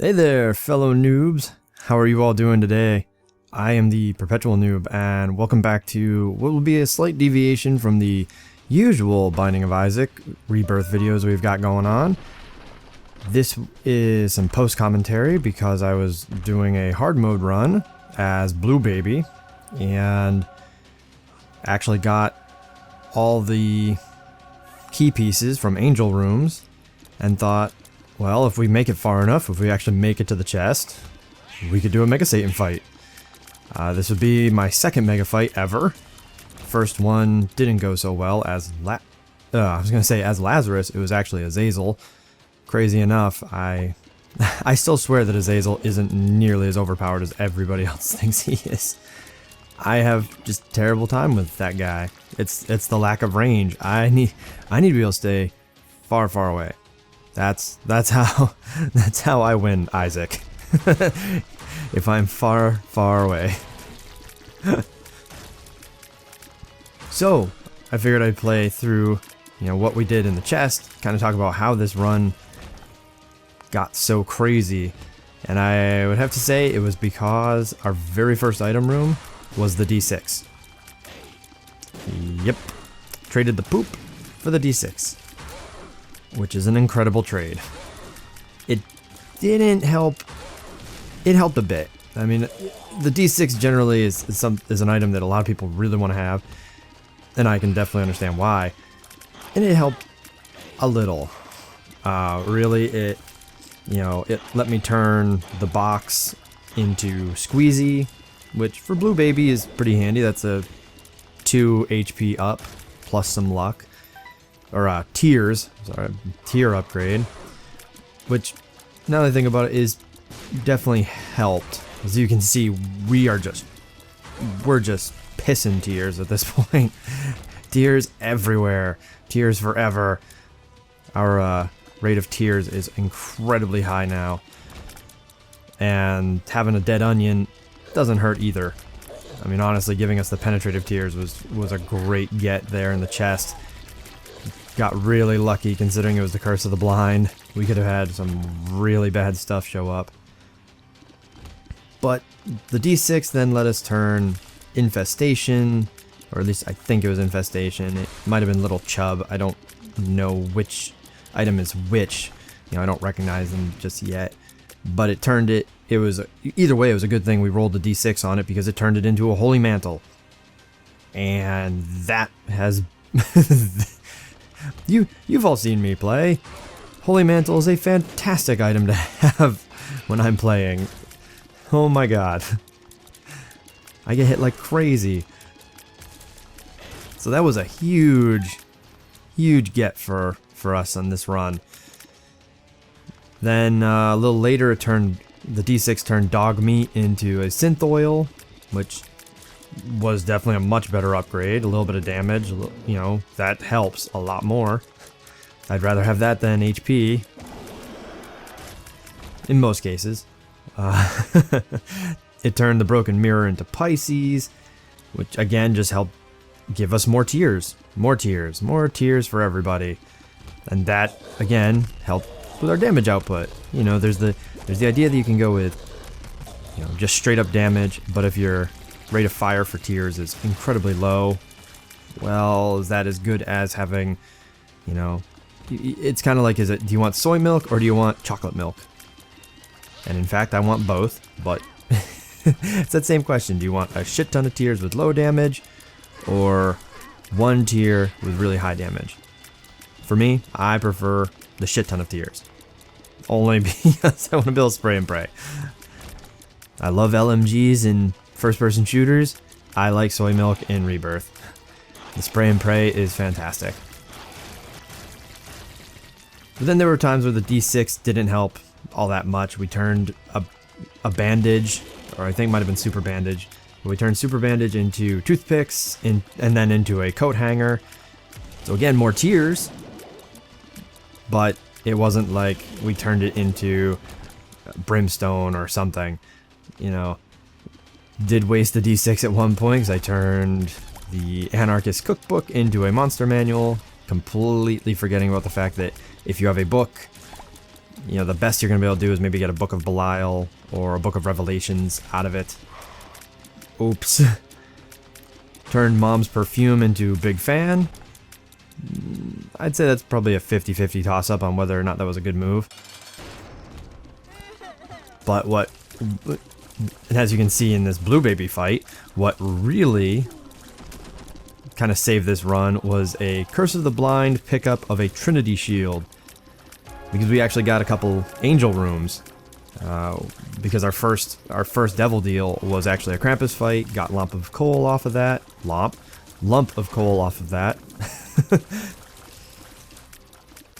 Hey there, fellow noobs. How are you all doing today? I am the Perpetual Noob, and welcome back to what will be a slight deviation from the usual Binding of Isaac Rebirth videos we've got going on. This is some post-commentary because I was doing a hard mode run as Blue Baby, and actually got all the key pieces from Angel Rooms, and thought, well, if we make it far enough, if we actually make it to the chest, we could do a Mega Satan fight. This would be my second Mega fight ever. First one didn't go so well as as Lazarus. It was actually Azazel. Crazy enough, I still swear that Azazel isn't nearly as overpowered as everybody else thinks he is. I have just terrible time with that guy. It's the lack of range. I need to be able to stay far away. That's how I win Isaac. If I'm far away. So I figured I'd play through, what we did in the chest, kind of talk about how this run got so crazy. And I would have to say it was because our very first item room was the D6. Yep. Traded the poop for the D6. Which is an incredible trade. It didn't help. It helped a bit. I mean, the D6 generally is an item that a lot of people really want to have. And I can definitely understand why. And it helped a little. Really, it let me turn the box into Squeezy, which for Blue Baby is pretty handy. That's a 2 HP up plus some luck. Or tier upgrade. Which, now that I think about it, is definitely helped. As you can see, we're just pissing tiers at this point. Tiers everywhere. Tiers forever. Our rate of tiers is incredibly high now. And having a dead onion doesn't hurt either. I mean, honestly, giving us the penetrative tiers was a great get there in the chest. Got really lucky considering it was the Curse of the Blind. We could have had some really bad stuff show up. But the D6 then let us turn Infestation, or at least I think it was Infestation. It might have been Little Chub. I don't know which item is which. I don't recognize them just yet. But it turned it. It was either way. It was a good thing we rolled the D6 on it because it turned it into a Holy Mantle. And that has. You've all seen me play. Holy Mantle is a fantastic item to have when I'm playing. Oh my god. I get hit like crazy. So that was a huge get for us on this run. Then a little later the D6 turned Dog Meat into a Synth Oil, which was definitely a much better upgrade. A little bit of damage, that helps a lot more. I'd rather have that than HP. In most cases. It turned the Broken Mirror into Pisces, which again just helped give us more tiers. More tiers for everybody. And that, again, helped with our damage output. There's the idea that you can go with, just straight up damage, but if your rate of fire for tiers is incredibly low, well, is that as good as having, it's kind of like, do you want soy milk or do you want chocolate milk? And in fact, I want both, but it's that same question. Do you want a shit ton of tiers with low damage or one tier with really high damage? For me, I prefer the shit ton of tiers. Only because I want to build spray and pray. I love LMGs in first-person shooters. I like soy milk in Rebirth. The spray and pray is fantastic. But then there were times where the D6 didn't help all that much. We turned a bandage, or I think it might have been super bandage. We turned super bandage into toothpicks, and then into a coat hanger. So again, more tiers. But it wasn't like we turned it into brimstone or something. Did waste the D6 at one point because I turned the Anarchist Cookbook into a monster manual, completely forgetting about the fact that if you have a book, you know, the best you're going to be able to do is maybe get a Book of Belial or a Book of Revelations out of it. Oops. Turned Mom's Perfume into Big Fan. I'd say that's probably a 50-50 toss-up on whether or not that was a good move. But what, as you can see in this Blue Baby fight, what really kind of saved this run was a Curse of the Blind pickup of a Trinity Shield. Because we actually got a couple Angel Rooms. Because our first Devil deal was actually a Krampus fight, got Lump of Coal off of that. Lump of Coal off of that.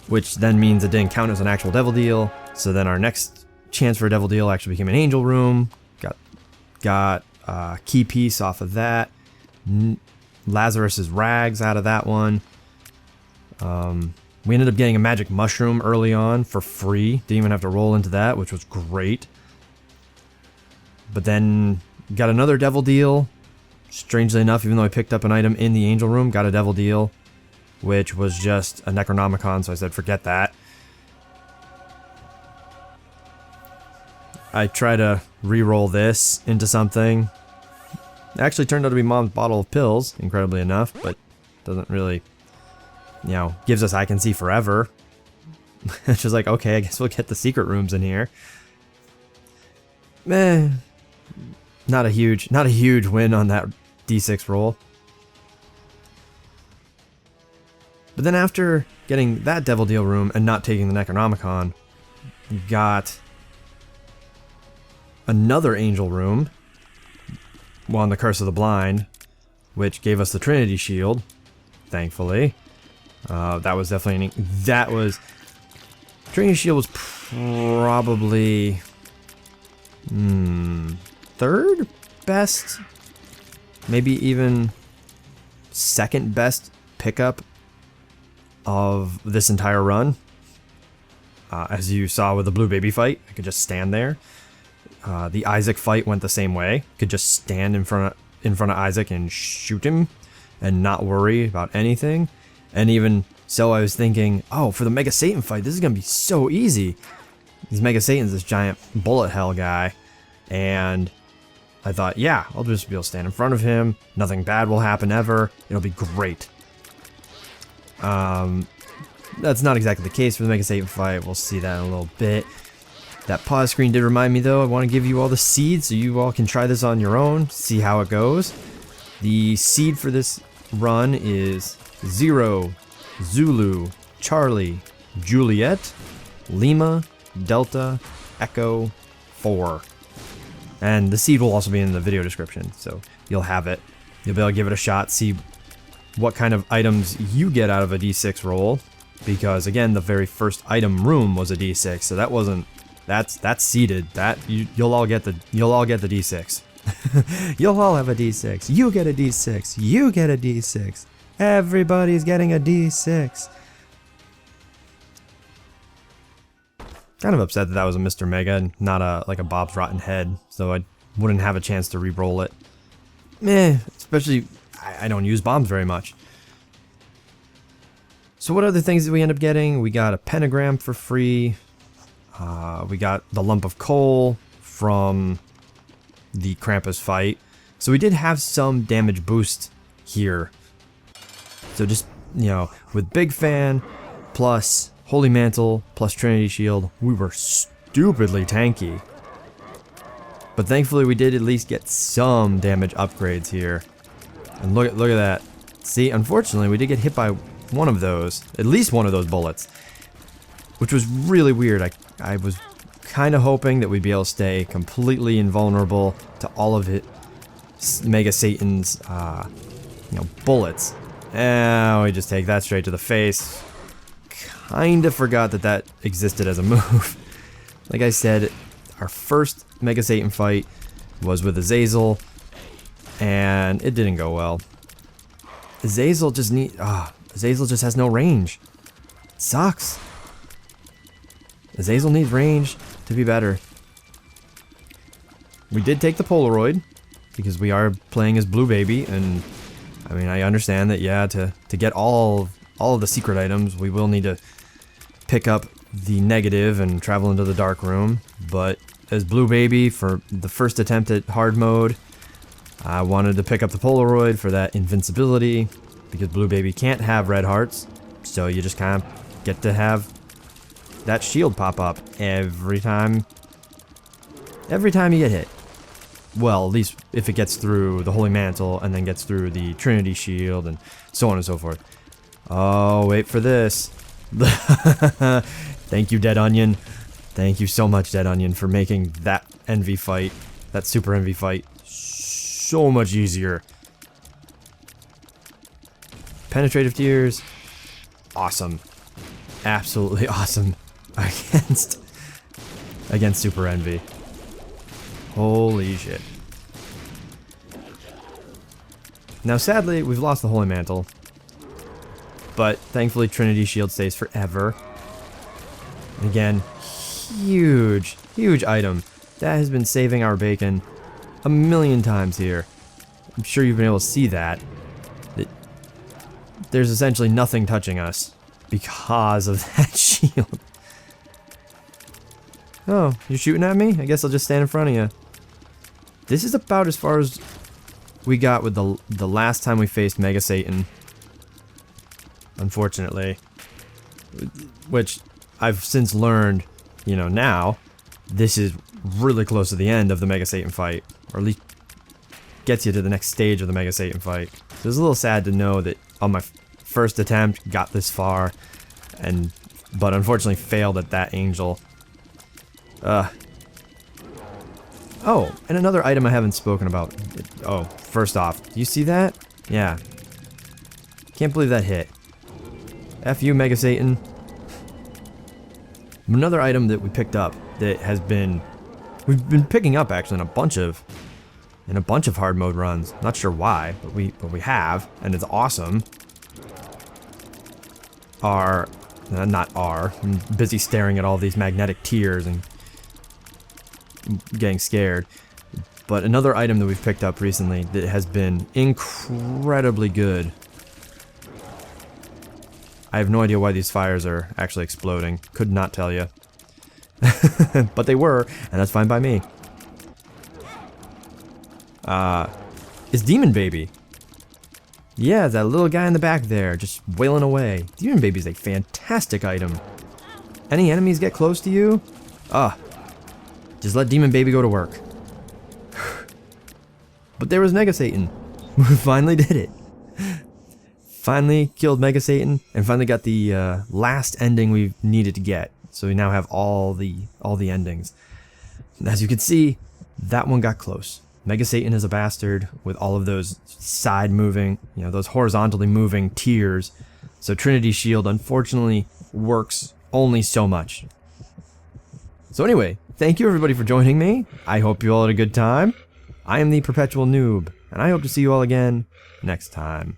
Which then means it didn't count as an actual Devil deal. So then our next chance for a Devil deal actually became an Angel Room. Got Key Piece off of that. Lazarus's Rags out of that one. We ended up getting a Magic Mushroom early on for free. Didn't even have to roll into that, which was great. But then got another Devil deal. Strangely enough, even though I picked up an item in the Angel Room, got a Devil deal, which was just a Necronomicon, so I said forget that. I try to re-roll this into something. It actually turned out to be Mom's bottle of pills, incredibly enough, but doesn't really, you know, gives us I Can See Forever. It's just like, okay, I guess we'll get the secret rooms in here. Not a huge win on that D6 roll. But then after getting that Devil Deal room and not taking the Necronomicon, we got another Angel Room on the Curse of the Blind, which gave us the Trinity Shield, thankfully. That was definitely Trinity Shield was probably third best, maybe even second best pickup of this entire run. As you saw with the Blue Baby fight, I could just stand there. The Isaac fight went the same way. Could just stand in front of Isaac and shoot him and not worry about anything. And even so, I was thinking, oh, for the Mega Satan fight, this is gonna be so easy. Because Mega Satan's this giant bullet hell guy, and I thought, yeah, I'll just be able to stand in front of him. Nothing bad will happen ever. It'll be great. That's not exactly the case for the Mega Satan fight. We'll see that in a little bit. That pause screen did remind me, though, I want to give you all the seeds so you all can try this on your own, see how it goes. The seed for this run is 0, Zulu, Charlie, Juliet, Lima, Delta, Echo, 4. And the seed will also be in the video description, so you'll have it. You'll be able to give it a shot, see what kind of items you get out of a D6 roll. Because again, the very first item room was a D6, so that wasn't. That's seeded. That you'll all get the D6. You'll all have a D6. You get a D6. You get a D6. Everybody's getting a D6. Kind of upset that was a Mr. Mega and not like a Bob's Rotten Head, so I wouldn't have a chance to re-roll it. Especially I don't use bombs very much. So what other things did we end up getting? We got a pentagram for free. We got the lump of coal from the Krampus fight. So we did have some damage boost here. So just, you know, with Big Fan plus Holy Mantle plus Trinity Shield, we were stupidly tanky. But thankfully we did at least get some damage upgrades here. And look at that. See, unfortunately we did get hit by one of those, at least one of those bullets. Which was really weird. I was kind of hoping that we'd be able to stay completely invulnerable to all of it, Mega Satan's, bullets. And we just take that straight to the face. Kinda forgot that existed as a move. Like I said, our first Mega Satan fight was with Azazel, and it didn't go well. Azazel just has no range. It sucks. Azazel needs range to be better. We did take the Polaroid, because we are playing as Blue Baby, and I mean, I understand that, yeah, to get all of the secret items, we will need to pick up the negative and travel into the dark room, but as Blue Baby for the first attempt at hard mode, I wanted to pick up the Polaroid for that invincibility, because Blue Baby can't have red hearts, so you just kind of get to have that shield pop up every time you get hit. Well, at least if it gets through the Holy Mantle and then gets through the Trinity Shield and so on and so forth. Oh, wait for this. Thank you, Dead Onion. Thank you so much, Dead Onion, for making that envy fight, that super envy fight, so much easier. Penetrative Tears. Awesome. Absolutely awesome. Against super envy. Holy shit. Now sadly, we've lost the Holy Mantle, but thankfully Trinity Shield stays forever. And again, huge item. That has been saving our bacon a million times here. I'm sure you've been able to see that. There's essentially nothing touching us because of that shield. Oh, you're shooting at me? I guess I'll just stand in front of you. This is about as far as we got with the last time we faced Mega Satan. Unfortunately. Which I've since learned, you know, now, this is really close to the end of the Mega Satan fight. Or at least gets you to the next stage of the Mega Satan fight. So it's a little sad to know that on my first attempt, got this far, but unfortunately failed at that angel. Oh, and another item I haven't spoken about. Oh, first off, do you see that? Yeah. Can't believe that hit. F you, Mega Satan. Another item that we picked up that we've been picking up actually in a bunch of hard mode runs. Not sure why, but we have, and it's awesome. I'm busy staring at all these magnetic tears and getting scared. But another item that we've picked up recently that has been incredibly good. I have no idea why these fires are actually exploding. Could not tell you. But they were, and that's fine by me. Is Demon Baby. Yeah, that little guy in the back there, just wailing away. Demon Baby's a fantastic item. Any enemies get close to you? Just let Demon Baby go to work. But there was Mega Satan. We finally did it. Finally killed Mega Satan, and finally got the last ending we needed to get. So we now have all the endings. And as you can see, that one got close. Mega Satan is a bastard with all of those side moving, those horizontally moving tiers. So Trinity Shield unfortunately works only so much. So anyway, thank you everybody for joining me. I hope you all had a good time. I am the Perpetual Noob, and I hope to see you all again next time.